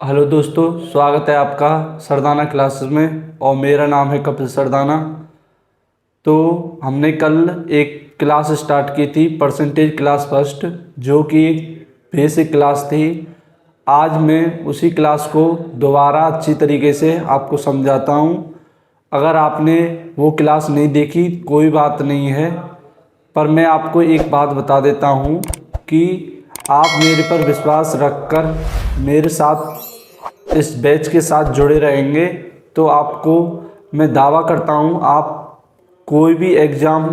Hello दोस्तों, स्वागत है आपका सरदाना क्लासेस में। और मेरा नाम है कपिल सरदाना। तो हमने कल एक क्लास स्टार्ट की थी, परसेंटेज क्लास फर्स्ट, जो कि बेसिक क्लास थी। आज मैं उसी क्लास को दोबारा अच्छी तरीके से आपको समझाता हूँ। अगर आपने वो क्लास नहीं देखी कोई बात नहीं है, पर मैं आपको एक बात बता देता हूँ कि आप मेरे पर विश्वास रखकर मेरे साथ इस बैच के साथ जुड़े रहेंगे तो आपको मैं दावा करता हूँ, आप कोई भी एग्ज़ाम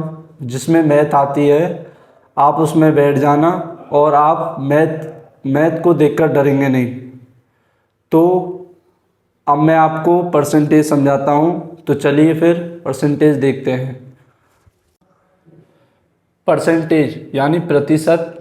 जिसमें मैथ आती है आप उसमें बैठ जाना और आप मैथ को देखकर डरेंगे नहीं। तो अब मैं आपको परसेंटेज समझाता हूँ, तो चलिए फिर परसेंटेज देखते हैं। परसेंटेज यानी प्रतिशत।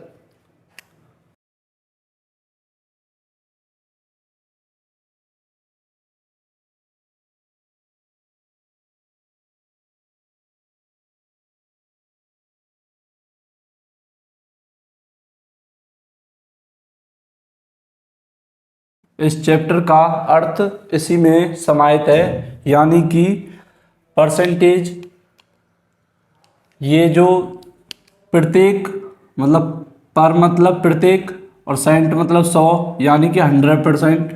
इस चैप्टर का अर्थ इसी में समाहित है, यानी कि परसेंटेज ये जो प्रत्येक मतलब पर मतलब प्रत्येक और सेंट मतलब 100, यानी कि 100%।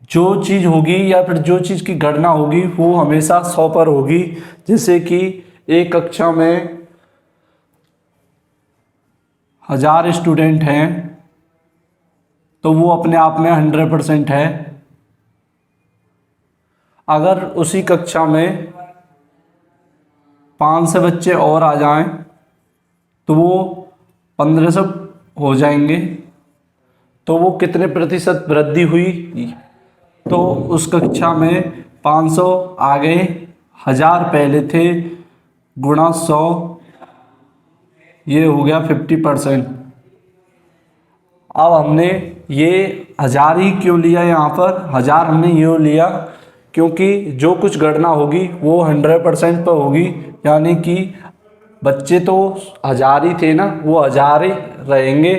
जो चीज़ होगी या फिर जो चीज़ की गणना होगी वो हमेशा 100 पर होगी। जैसे कि एक कक्षा में 1000 स्टूडेंट हैं तो वो अपने आप में 100% है। अगर उसी कक्षा में 500 बच्चे और आ जाएं तो वो 1500 हो जाएंगे। तो वो कितने प्रतिशत वृद्धि हुई? तो उस कक्षा में 500 आ गए, 1000 पहले थे, गुणा 100, ये हो गया 50%। अब हमने ये 1000 ही क्यों लिया? यहाँ पर 1000 हमने यूँ लिया क्योंकि जो कुछ गणना होगी वो 100% पर होगी, यानी कि बच्चे तो 1000 ही थे ना, वो 1000 ही रहेंगे,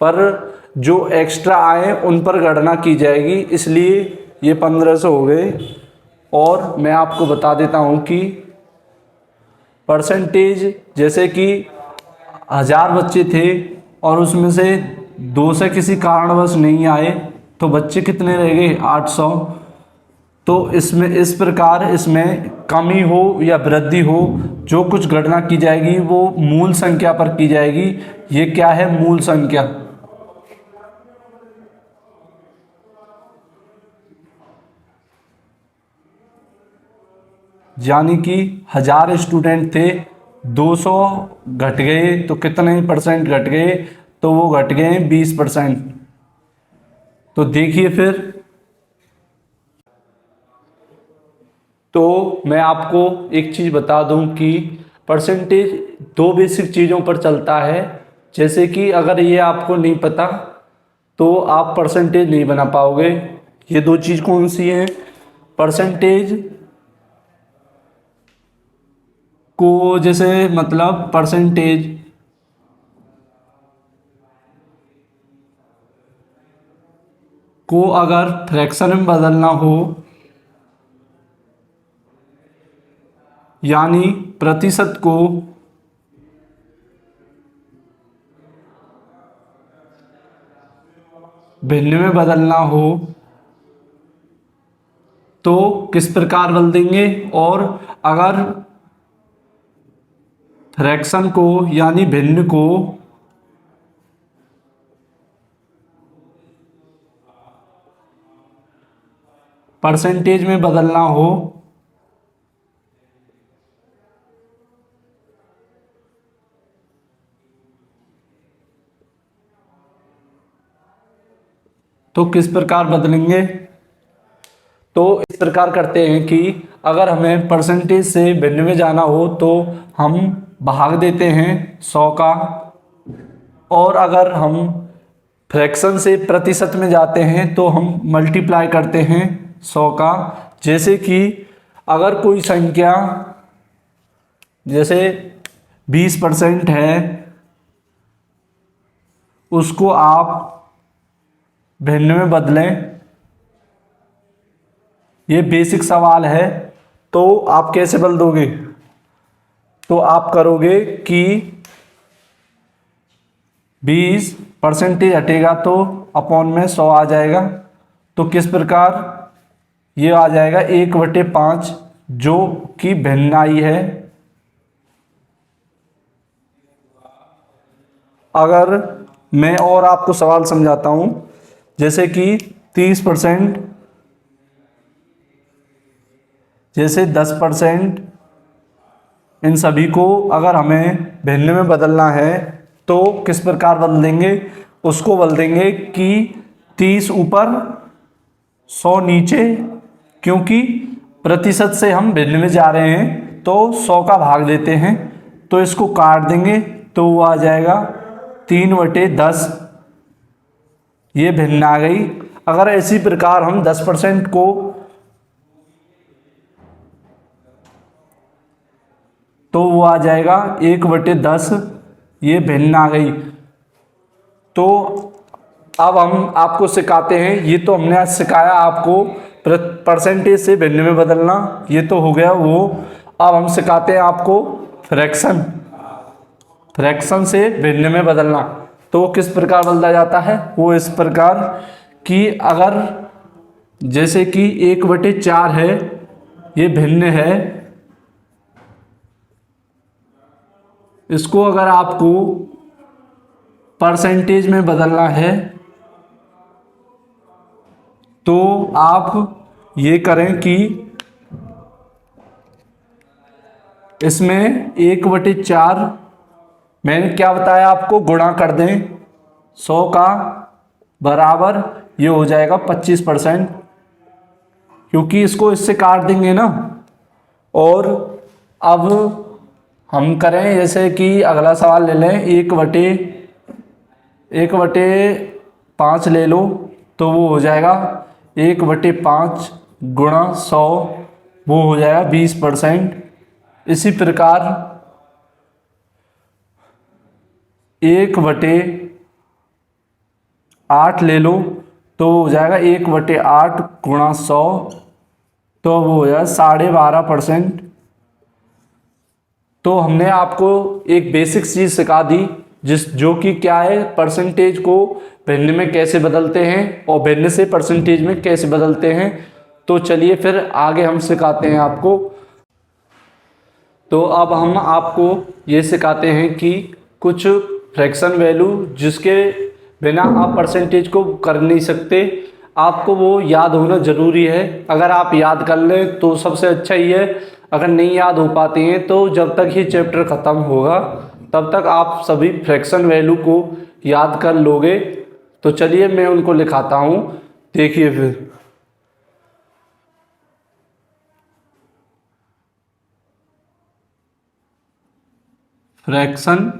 पर जो एक्स्ट्रा आए उन पर गणना की जाएगी, इसलिए ये 1500 हो गए। और मैं आपको बता देता हूँ कि परसेंटेज जैसे कि 1000 बच्चे थे और उसमें से 200 किसी कारणवश नहीं आए तो बच्चे कितने रह गए? 800। तो इसमें इस प्रकार इसमें कमी हो या वृद्धि हो, जो कुछ गणना की जाएगी वो मूल संख्या पर की जाएगी। ये क्या है? मूल संख्या। यानी कि 1000 स्टूडेंट थे, 200 घट गए तो कितने परसेंट घट गए? तो वो घट गए 20%। तो देखिए फिर, तो मैं आपको एक चीज़ बता दूं कि परसेंटेज दो बेसिक चीज़ों पर चलता है। जैसे कि अगर ये आपको नहीं पता तो आप परसेंटेज नहीं बना पाओगे। ये दो चीज़ कौन सी हैं? परसेंटेज को जैसे मतलब परसेंटेज को अगर फ्रैक्शन में बदलना हो, यानी प्रतिशत को भिन्न में बदलना हो तो किस प्रकार बदल देंगे? और अगर फ्रैक्शन को यानी भिन्न को परसेंटेज में बदलना हो तो किस प्रकार बदलेंगे? तो इस प्रकार करते हैं कि अगर हमें परसेंटेज से भिन्न में जाना हो तो हम भाग देते हैं 100 का, और अगर हम फ्रैक्शन से प्रतिशत में जाते हैं तो हम मल्टीप्लाई करते हैं 100 का। जैसे कि अगर कोई संख्या जैसे 20% है, उसको आप भिन्न में बदलें ये बेसिक सवाल है। तो आप कैसे बदल दोगे? तो आप करोगे कि 20% हटेगा तो अपॉन में 100 आ जाएगा। तो किस प्रकार ये आ जाएगा 1/5 जो कि भिन्नाई है। अगर मैं और आपको सवाल समझाता हूं, जैसे कि 30%, जैसे 10%, इन सभी को अगर हमें भिन्न में बदलना है तो किस प्रकार बदल देंगे? उसको बदल देंगे कि 30 ऊपर 100 नीचे, क्योंकि प्रतिशत से हम भिन्न में जा रहे हैं तो 100 का भाग देते हैं। तो इसको काट देंगे तो वो आ जाएगा 3/10। ये भिन्न आ गई। अगर इसी प्रकार हम 10% को तो वो आ जाएगा 1/10। ये भिन्न आ गई। तो अब हम आपको सिखाते हैं, ये तो हमने आज सिखाया आपको परसेंटेज से भिन्न में बदलना, ये तो हो गया वो। अब हम सिखाते हैं आपको फ्रैक्शन से भिन्न में बदलना। तो वो किस प्रकार बदला जाता है? वो इस प्रकार कि अगर जैसे कि 1/4 है, ये भिन्न है, इसको अगर आपको परसेंटेज में बदलना है तो आप ये करें कि इसमें 1/4 मैंने क्या बताया आपको, गुणा कर दें 100 का बराबर ये हो जाएगा 25%, क्योंकि इसको इससे काट देंगे ना। और अब हम करें जैसे कि अगला सवाल ले लें, 1/5 ले लो तो वो हो जाएगा 1/5 गुणा 100, वो हो जाएगा 20%। इसी प्रकार 1/8 ले लो तो हो जाएगा 1/8 गुणा 100, तो वो हो जाएगा 12.5%। तो हमने आपको एक बेसिक चीज़ सिखा दी, जो कि क्या है, परसेंटेज को भिन्न में कैसे बदलते हैं और भिन्न से परसेंटेज में कैसे बदलते हैं। तो चलिए फिर आगे हम सिखाते हैं आपको। तो अब हम आपको ये सिखाते हैं कि कुछ फ्रैक्शन वैल्यू जिसके बिना आप परसेंटेज को कर नहीं सकते, आपको वो याद होना ज़रूरी है। अगर आप याद कर लें तो सबसे अच्छा ही है, अगर नहीं याद हो पाती हैं तो जब तक ये चैप्टर ख़त्म होगा तब तक आप सभी फ्रैक्शन वैल्यू को याद कर लोगे। तो चलिए मैं उनको लिखाता हूँ, देखिए फिर। फ्रैक्शन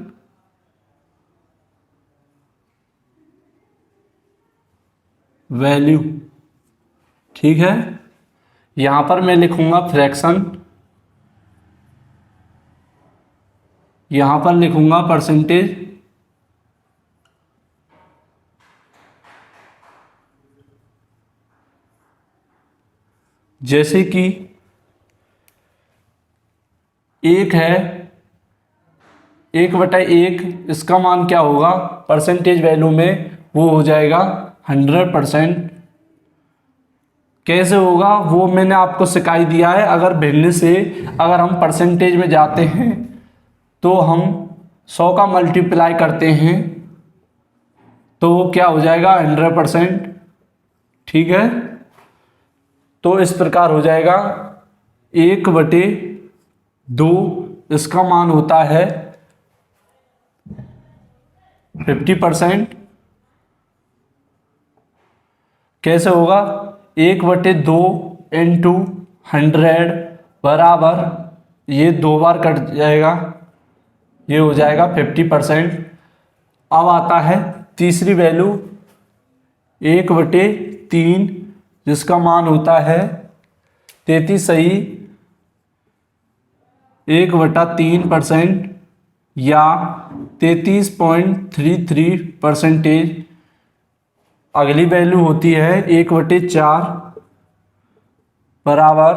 वैल्यू, ठीक है। यहाँ पर मैं लिखूँगा फ्रैक्शन, यहाँ पर लिखूँगा परसेंटेज, जैसे कि 1 है, 1/1, इसका मान क्या होगा परसेंटेज वैल्यू में? वो हो जाएगा 100%। कैसे होगा वो मैंने आपको सिखाई दिया है। अगर भिन्न से अगर हम परसेंटेज में जाते हैं तो हम 100 का मल्टीप्लाई करते हैं तो वो क्या हो जाएगा 100%, ठीक है। तो इस प्रकार हो जाएगा 1/2, इसका मान होता है 50%। कैसे होगा? 1/2 इंटू 100 बराबर, ये 2 बार कट जाएगा, ये हो जाएगा 50%। अब आता है तीसरी वैल्यू 1/3, जिसका मान होता है 33, सही 1/3% या 33.33%। अगली वैल्यू होती है 1/4 बराबर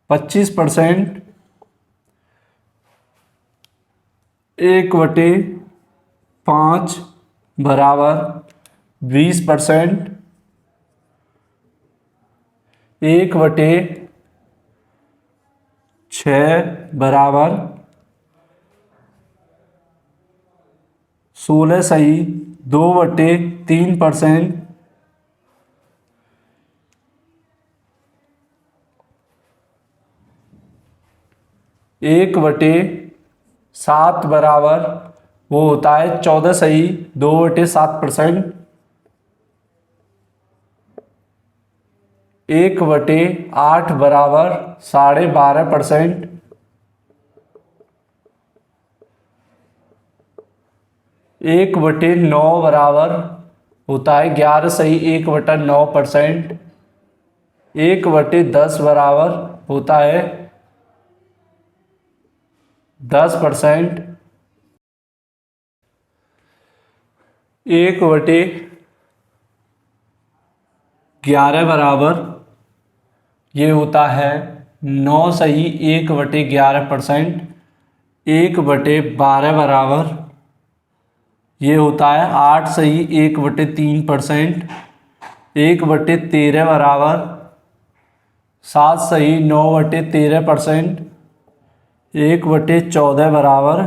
25%, 1/5 बराबर 20%, 1/6 बराबर 16 सही 2/3%, 1/7 बराबर वो होता है 14 सही 2/7%, 1/8 बराबर 12.5%, 1/9 बराबर होता है 11 सही 1/9%, 1/10 बराबर होता है 10%, 1/11 बराबर ये होता है 9 सही 1/11%, 1/12 बराबर ये होता है 8 सही 1/3%, 1/13 बराबर 7 सही 9/13%, 1/14 बराबर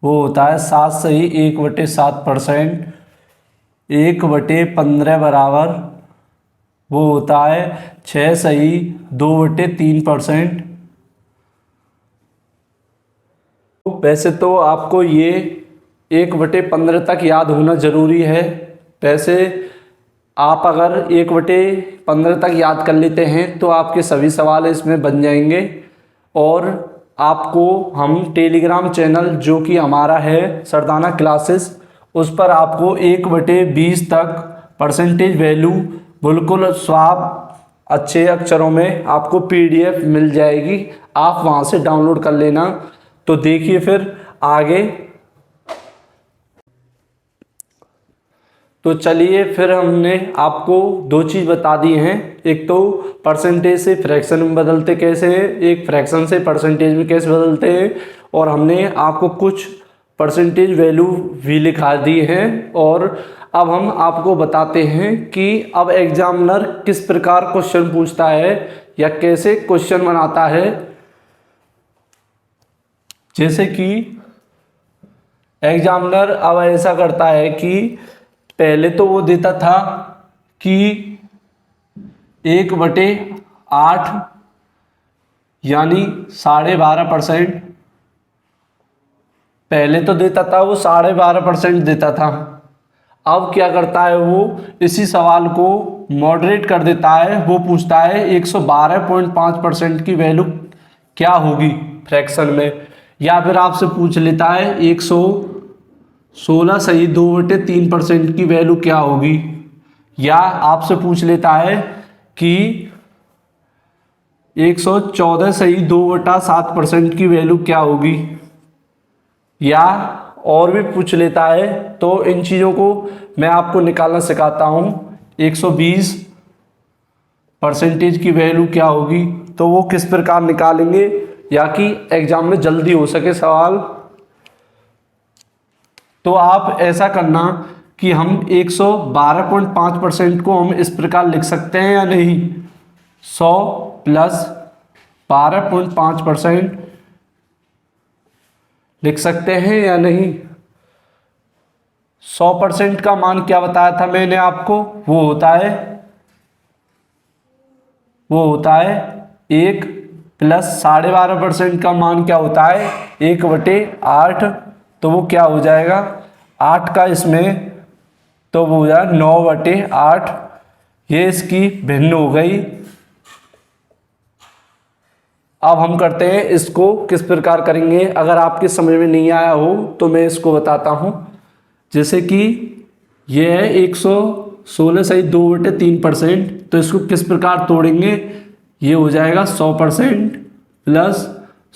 वो होता है 7 सही 1/7%, 1/15 बराबर वो होता है 6 सही 2/3%। वैसे तो आपको ये 1/15 तक याद होना ज़रूरी है। वैसे आप अगर 1/15 तक याद कर लेते हैं तो आपके सभी सवाल इसमें बन जाएंगे। और आपको हम टेलीग्राम चैनल जो कि हमारा है सरदाना क्लासेस, उस पर आपको 1/20 तक परसेंटेज वैल्यू बिल्कुल साफ अच्छे अक्षरों में आपको PDF मिल जाएगी, आप वहाँ से डाउनलोड कर लेना। तो देखिए फिर आगे। तो चलिए फिर हमने आपको दो चीज़ बता दी हैं, एक तो परसेंटेज से फ्रैक्शन में बदलते कैसे हैं, एक फ्रैक्शन से परसेंटेज में कैसे बदलते हैं, और हमने आपको कुछ परसेंटेज वैल्यू भी लिखा दी हैं। और अब हम आपको बताते हैं कि अब एग्जामिनर किस प्रकार क्वेश्चन पूछता है या कैसे क्वेश्चन बनाता है। जैसे कि एग्जामिनर अब ऐसा करता है कि पहले तो वो देता था कि 1/8 यानी 12.5%, पहले तो देता था वो 12.5% देता था। अब क्या करता है वो इसी सवाल को मॉडरेट कर देता है, वो पूछता है 112.5% की वैल्यू क्या होगी फ्रैक्शन में, या फिर आपसे पूछ लेता है 116 सही 2/3% की वैल्यू क्या होगी, या आपसे पूछ लेता है कि 114 सही 2/7% की वैल्यू क्या होगी, या और भी पूछ लेता है। तो इन चीज़ों को मैं आपको निकालना सिखाता हूँ। 120 परसेंटेज की वैल्यू क्या होगी, तो वो किस प्रकार निकालेंगे या कि एग्जाम में जल्दी हो सके सवाल। तो आप ऐसा करना कि हम 112.5% को हम इस प्रकार लिख सकते हैं या नहीं, 100 + 12.5% लिख सकते हैं या नहीं। 100% का मान क्या बताया था मैंने आपको, वो होता है 1 + 12.5% का मान क्या होता है 1/8, तो वो क्या हो जाएगा 8 का इसमें, तो वो हो जाएगा 9/8। ये इसकी भिन्न हो गई। अब हम करते हैं इसको किस प्रकार करेंगे। अगर आपके समझ में नहीं आया हो तो मैं इसको बताता हूँ। जैसे कि ये है 116 सही 2/3%, तो इसको किस प्रकार तोड़ेंगे, ये हो जाएगा 100% +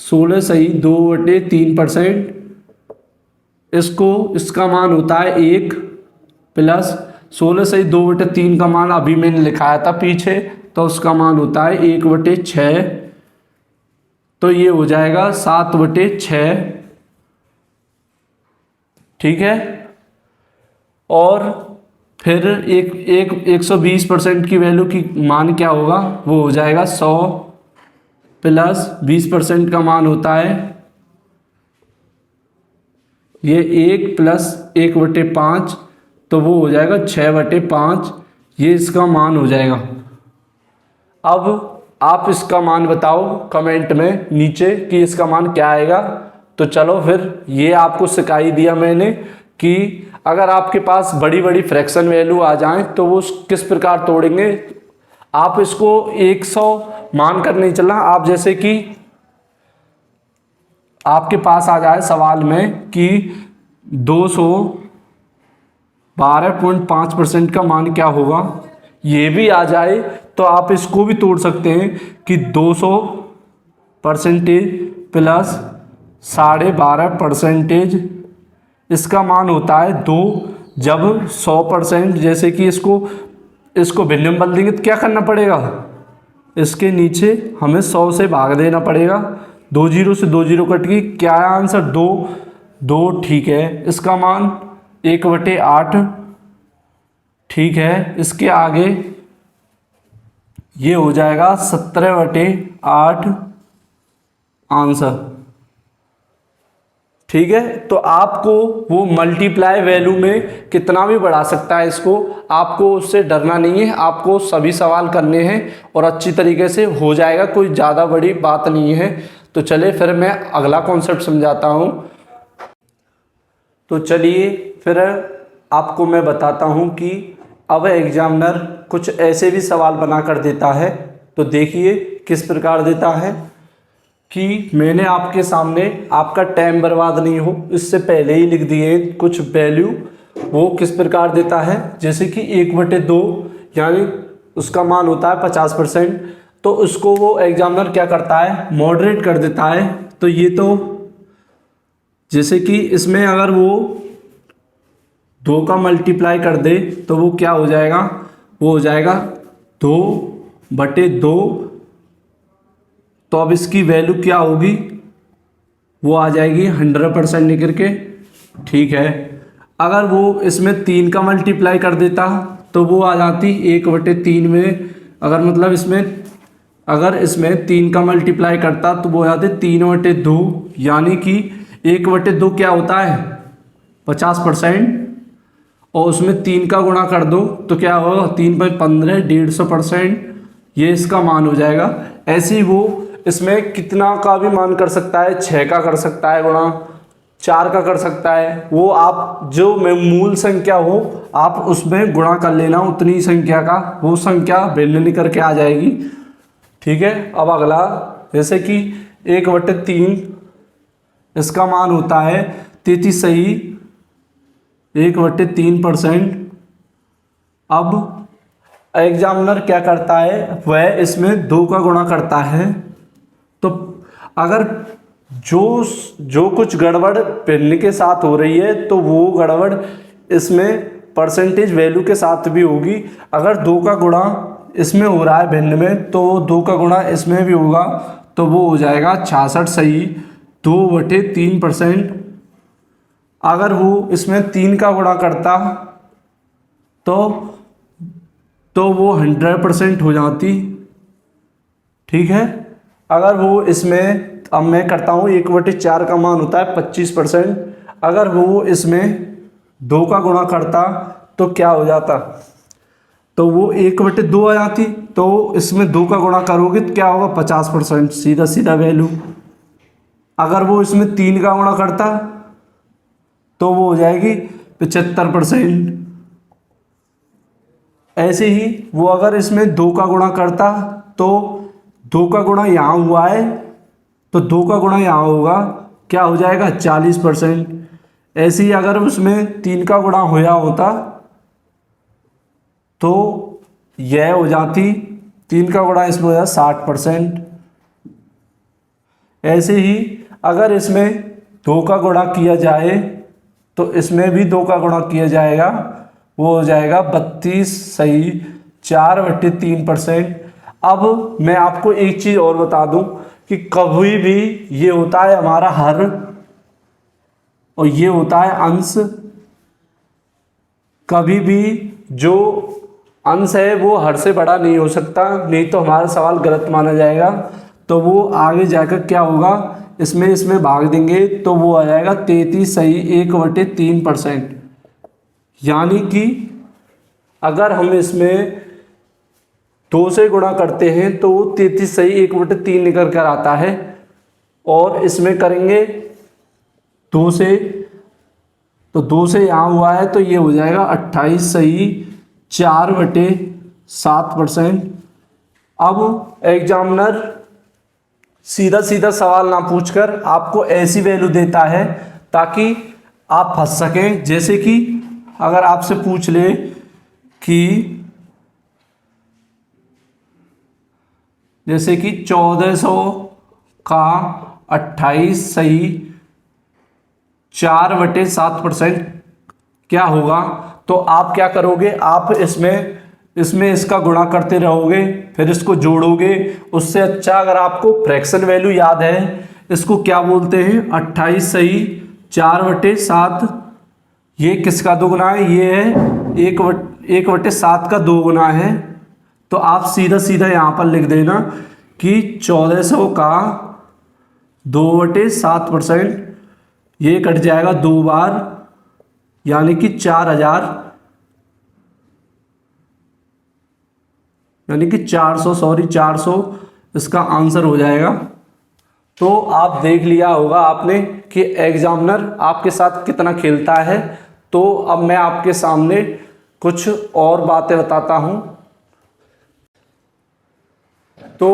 16 सही 2/3%। इसका मान होता है 1 + 16 से 2/3 का मान अभी मैंने लिखाया था पीछे, तो उसका मान होता है 1/6। तो ये हो जाएगा 7/6। ठीक है। और फिर 120% की वैल्यू की मान क्या होगा, वो हो जाएगा 100 प्लस 20% का मान होता है ये 1 प्लस 1/5, तो वो हो जाएगा 6/5। ये इसका मान हो जाएगा। अब आप इसका मान बताओ कमेंट में नीचे कि इसका मान क्या आएगा। तो चलो फिर, ये आपको सिखा ही दिया मैंने कि अगर आपके पास बड़ी बड़ी फ्रैक्शन वैल्यू आ जाएं तो वो किस प्रकार तोड़ेंगे। आप इसको 100 मान कर नहीं चलना। आप जैसे कि आपके पास आ जाए सवाल में कि 212.5% का मान क्या होगा, ये भी आ जाए तो आप इसको भी तोड़ सकते हैं कि 200% प्लस 12.5%, इसका मान होता है 2। जब 100%, जैसे कि इसको भिन्न में बदल देंगे तो क्या करना पड़ेगा, इसके नीचे हमें 100 से भाग देना पड़ेगा। 2 जीरो से 2 जीरो कट गई, क्या है आंसर, 2। 2 ठीक है। इसका मान 1/8 ठीक है। इसके आगे ये हो जाएगा 17/8 आंसर। ठीक है। तो आपको वो मल्टीप्लाई वैल्यू में कितना भी बढ़ा सकता है इसको, आपको उससे डरना नहीं है। आपको सभी सवाल करने हैं और अच्छी तरीके से हो जाएगा, कोई ज़्यादा बड़ी बात नहीं है। तो चलिए फिर मैं अगला कॉन्सेप्ट समझाता हूँ। तो चलिए फिर आपको मैं बताता हूँ कि अब एग्जामिनर कुछ ऐसे भी सवाल बना कर देता है। तो देखिए किस प्रकार देता है कि मैंने आपके सामने, आपका टाइम बर्बाद नहीं हो इससे पहले ही लिख दिए कुछ वैल्यू। वो किस प्रकार देता है, जैसे कि 1/2 यानी उसका मान होता है 50%। तो उसको वो एग्जामिनर क्या करता है, मॉडरेट कर देता है। तो ये तो जैसे कि इसमें अगर वो 2 का मल्टीप्लाई कर दे तो वो क्या हो जाएगा, वो हो जाएगा 2/2। तो अब इसकी वैल्यू क्या होगी, वो आ जाएगी 100% निकल के। ठीक है। अगर वो इसमें 3 का मल्टीप्लाई कर देता तो वो आ जाती 1/3 में। अगर इसमें 3 का मल्टीप्लाई करता तो वो आ जाते 3/2, यानी कि 1/2 क्या होता है 50%। और उसमें 3 का गुणा कर दो तो क्या होगा, 3 × 15 150%। ये इसका मान हो जाएगा। ऐसे ही वो इसमें कितना का भी मान कर सकता है, 6 का कर सकता है गुणा, 4 का कर सकता है। वो आप जो में मूल संख्या हो आप उसमें गुणा कर लेना उतनी संख्या का, वो संख्या भिन्न निकल के आ जाएगी। ठीक है। अब अगला, जैसे कि 1/3 इसका मान होता है 33 सही 1/3%। अब एग्जामिनर क्या करता है, वह इसमें 2 का गुणा करता है। तो अगर जो कुछ गड़बड़ भिन्न के साथ हो रही है तो वो गड़बड़ इसमें परसेंटेज वैल्यू के साथ भी होगी। अगर 2 का गुणा इसमें हो रहा है भिन्न में तो 2 का गुणा इसमें भी होगा, तो वो हो जाएगा 66 सही 2/3%। अगर वो इसमें 3 का गुणा करता तो वो 100% हो जाती। ठीक है। अगर वो इसमें, अब मैं करता हूँ 1/4 का मान होता है 25%। अगर वो इसमें 2 का गुणा करता तो क्या हो जाता, तो वो 1/2 आ जाती। तो इसमें 2 का गुणा करोगे तो क्या होगा 50%, सीधा सीधा वैल्यू। अगर वो इसमें 3 का गुणा करता तो वो हो जाएगी 75%। ऐसे ही वो अगर इसमें 2 का गुणा करता तो 2 का गुणा यहाँ हुआ है तो 2 का गुणा यहाँ होगा, क्या हो जाएगा 40%। ऐसे ही अगर उसमें 3 का गुणा होया होता तो यह हो जाती 3 का गुणा इसमें हो जाता 60%। ऐसे ही अगर इसमें 2 का गुणा किया जाए तो इसमें भी 2 का गुणा किया जाएगा वो हो जाएगा 32 सही 4/3%। अब मैं आपको एक चीज़ और बता दूं कि कभी भी ये होता है हमारा हर और ये होता है अंश। कभी भी जो अंश है वो हर से बड़ा नहीं हो सकता, नहीं तो हमारा सवाल गलत माना जाएगा। तो वो आगे जाकर क्या होगा, इसमें भाग देंगे तो वो आ जाएगा 33 सही 1/3%। यानी कि अगर हम इसमें 2 से गुणा करते हैं तो 33 सही 1/3 निकल कर आता है। और इसमें करेंगे 2 से, तो 2 से यहाँ हुआ है तो ये हो जाएगा 28 सही 4/7%। अब एग्जामिनर सीधा सीधा सवाल ना पूछकर आपको ऐसी वैल्यू देता है ताकि आप फंस सकें। जैसे कि अगर आपसे पूछ ले कि जैसे कि 1400 का 28 सही 4/7% क्या होगा, तो आप क्या करोगे, आप इसमें इसका गुणा करते रहोगे, फिर इसको जोड़ोगे। उससे अच्छा अगर आपको फ्रैक्शन वैल्यू याद है, इसको क्या बोलते हैं, 28 सही 4/7। ये किसका दोगुना है, ये है 1/7 का दोगुना है। तो आप सीधा सीधा यहाँ पर लिख देना कि 1400 का 2/7%, ये कट जाएगा 2 बार, यानी कि 4000, यानी कि 400 इसका आंसर हो जाएगा। तो आप देख लिया होगा आपने कि एग्जामिनर आपके साथ कितना खेलता है। तो अब मैं आपके सामने कुछ और बातें बताता हूं। तो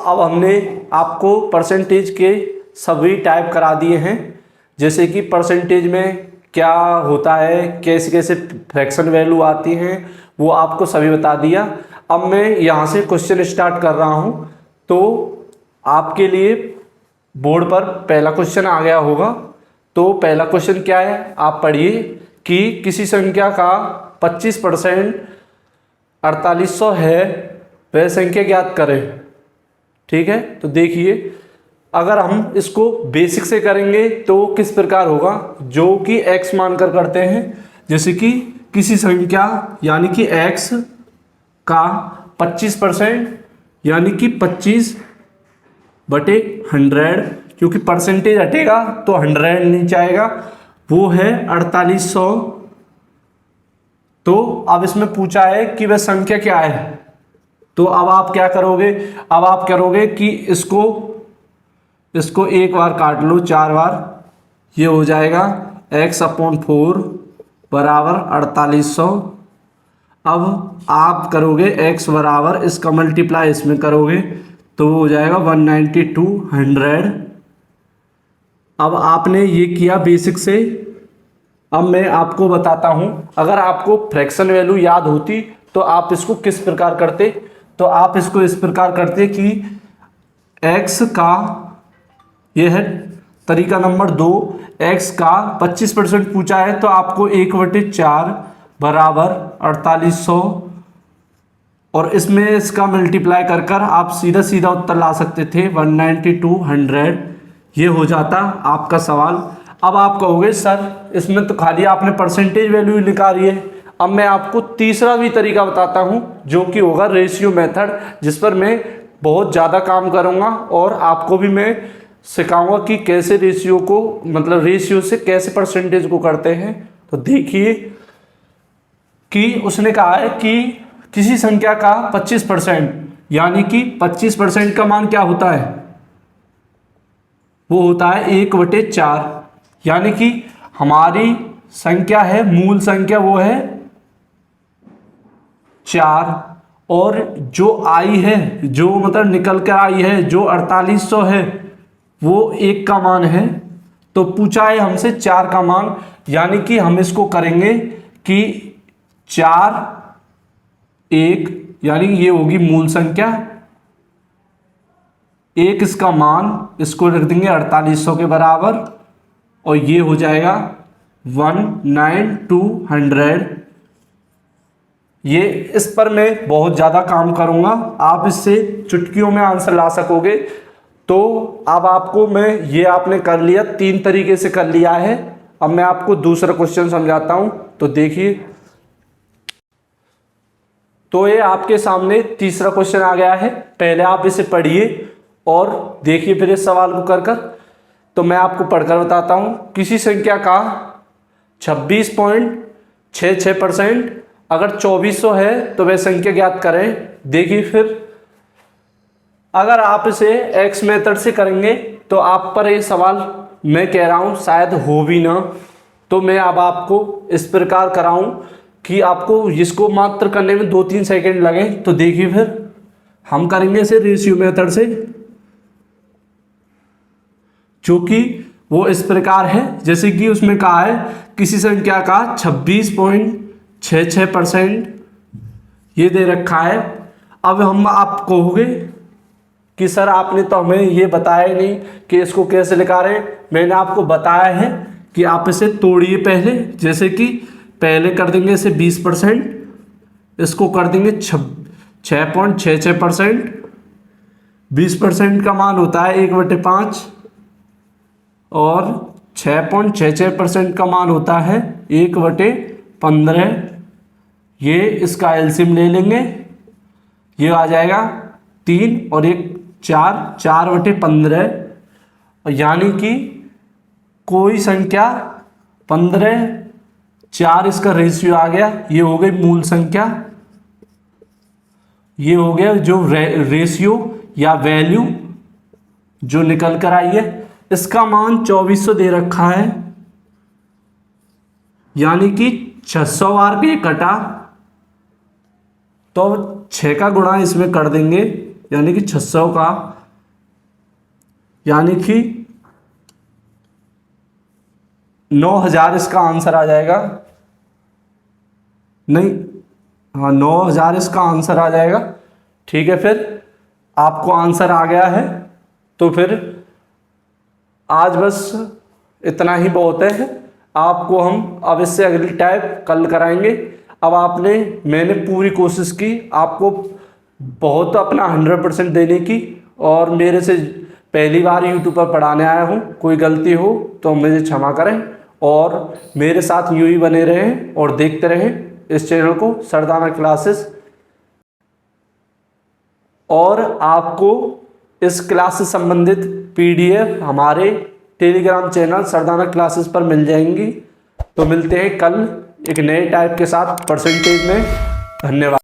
अब हमने आपको परसेंटेज के सभी टाइप करा दिए हैं, जैसे कि परसेंटेज में क्या होता है, कैसे कैसे फ्रैक्शन वैल्यू आती हैं, वो आपको सभी बता दिया। अब मैं यहाँ से क्वेश्चन स्टार्ट कर रहा हूँ। तो आपके लिए बोर्ड पर पहला क्वेश्चन आ गया होगा। तो पहला क्वेश्चन क्या है, आप पढ़िए कि किसी संख्या का 25% 4800 है, वह संख्या ज्ञात करें। ठीक है, तो देखिए अगर हम इसको बेसिक से करेंगे तो किस प्रकार होगा, जो कि x मानकर करते हैं। जैसे कि किसी संख्या यानी कि x का 25%, यानी कि 25/100, क्योंकि परसेंटेज हटेगा तो 100 नीचे आएगा, वो है 4800। तो अब इसमें पूछा है कि वह संख्या क्या है। तो अब आप क्या करोगे, अब आप करोगे कि इसको एक बार काट लो 4 बार, ये हो जाएगा x/4 बराबर 4800। अब आप करोगे x बराबर, इसका मल्टीप्लाई इसमें करोगे तो वो हो जाएगा 19200। अब आपने ये किया बेसिक से। अब मैं आपको बताता हूं, अगर आपको फ्रैक्शन वैल्यू याद होती तो आप इसको किस प्रकार करते। तो आप इसको इस प्रकार करते कि x का, यह है तरीका नंबर 2, x का 25% पूछा है तो आपको 1/4 बराबर 4800, और इसमें इसका मल्टीप्लाई कर कर आप सीधा सीधा उत्तर ला सकते थे 19200। ये हो जाता आपका सवाल। अब आप कहोगे सर इसमें तो खाली आपने परसेंटेज वैल्यू निकाली है। अब मैं आपको तीसरा भी तरीका बताता हूं, जो कि होगा रेशियो मेथड, जिस पर मैं बहुत ज़्यादा काम करूंगा और आपको भी मैं सिखाऊंगा कि कैसे रेशियो को, मतलब रेशियो से कैसे परसेंटेज को करते हैं। तो देखिए कि उसने कहा है कि किसी संख्या का 25%, यानी कि 25% का मान क्या होता है, वो होता है 1/4। यानी कि हमारी संख्या है, मूल संख्या वो है 4, और जो आई है, जो मतलब निकल कर आई है, जो 4800 है, वो 1 का मान है। तो पूछा है हमसे 4 का मान, यानी कि हम इसको करेंगे कि 4 1, यानी ये होगी मूल संख्या, 1 इसका मान, इसको रख देंगे 4800 के बराबर, और ये हो जाएगा 19200। ये इस पर मैं बहुत ज़्यादा काम करूँगा, आप इससे चुटकियों में आंसर ला सकोगे। तो अब आपको मैं ये आपने कर लिया, 3 तरीके से कर लिया है। अब मैं आपको दूसरा क्वेश्चन समझाता हूँ, तो देखिए। तो ये आपके सामने तीसरा क्वेश्चन आ गया है, पहले आप इसे पढ़िए और देखिए फिर इस सवाल को कर। तो मैं आपको पढ़कर बताता हूँ। किसी संख्या का 26.66% अगर 2400 है तो वह संख्या ज्ञात करें। देखिए फिर अगर आप इसे एक्स मेथड से करेंगे तो आप पर ये सवाल मैं कह रहा हूँ शायद हो भी ना। तो मैं अब आपको इस प्रकार कराऊं कि आपको इसको मात्र करने में 2-3 सेकंड लगे। तो देखिए फिर हम करेंगे इसे रेशियो मेथड से, जो कि वो इस प्रकार है जैसे कि उसमें कहा है किसी संख्या का 26.66% ये दे रखा है। अब हम आप कहोगे कि सर आपने तो हमें ये बताया ही नहीं कि इसको कैसे लिखा रहे हैं। मैंने आपको बताया है कि आप इसे तोड़िए पहले, जैसे कि पहले कर देंगे इसे 20%, इसको कर देंगे 6.66%। 20% का मान होता है 1/5 और 6.66% का मान होता है 1/15। ये इसका एलसीएम ले लेंगे, ये आ जाएगा 3 और 1 4, 4/15। यानी कि कोई संख्या 15 4 इसका रेशियो आ गया। ये हो गई मूल संख्या, ये हो गया जो रेशियो या वैल्यू जो निकल कर आई है। इसका मान 2400 दे रखा है, यानी कि 600 बार पे कटा तो 6 का गुणा इसमें कर देंगे, यानी कि 600 का, यानी कि 9000 इसका आंसर आ जाएगा। नहीं, हाँ 9000 इसका आंसर आ जाएगा। ठीक है, फिर आपको आंसर आ गया है। तो फिर आज बस इतना ही बहुत है। आपको हम अब इससे अगली टाइप कल कराएंगे। अब मैंने पूरी कोशिश की आपको बहुत अपना 100% देने की, और मेरे से पहली बार यूट्यूब पर पढ़ाने आया हूँ। कोई गलती हो तो मुझे क्षमा करें, और मेरे साथ यूं ही बने रहें और देखते रहें इस चैनल को, सरदाना क्लासेस। और आपको इस क्लास से संबंधित PDF हमारे टेलीग्राम चैनल सरदाना क्लासेस पर मिल जाएंगी। तो मिलते हैं कल एक नए टाइप के साथ परसेंटेज में। धन्यवाद।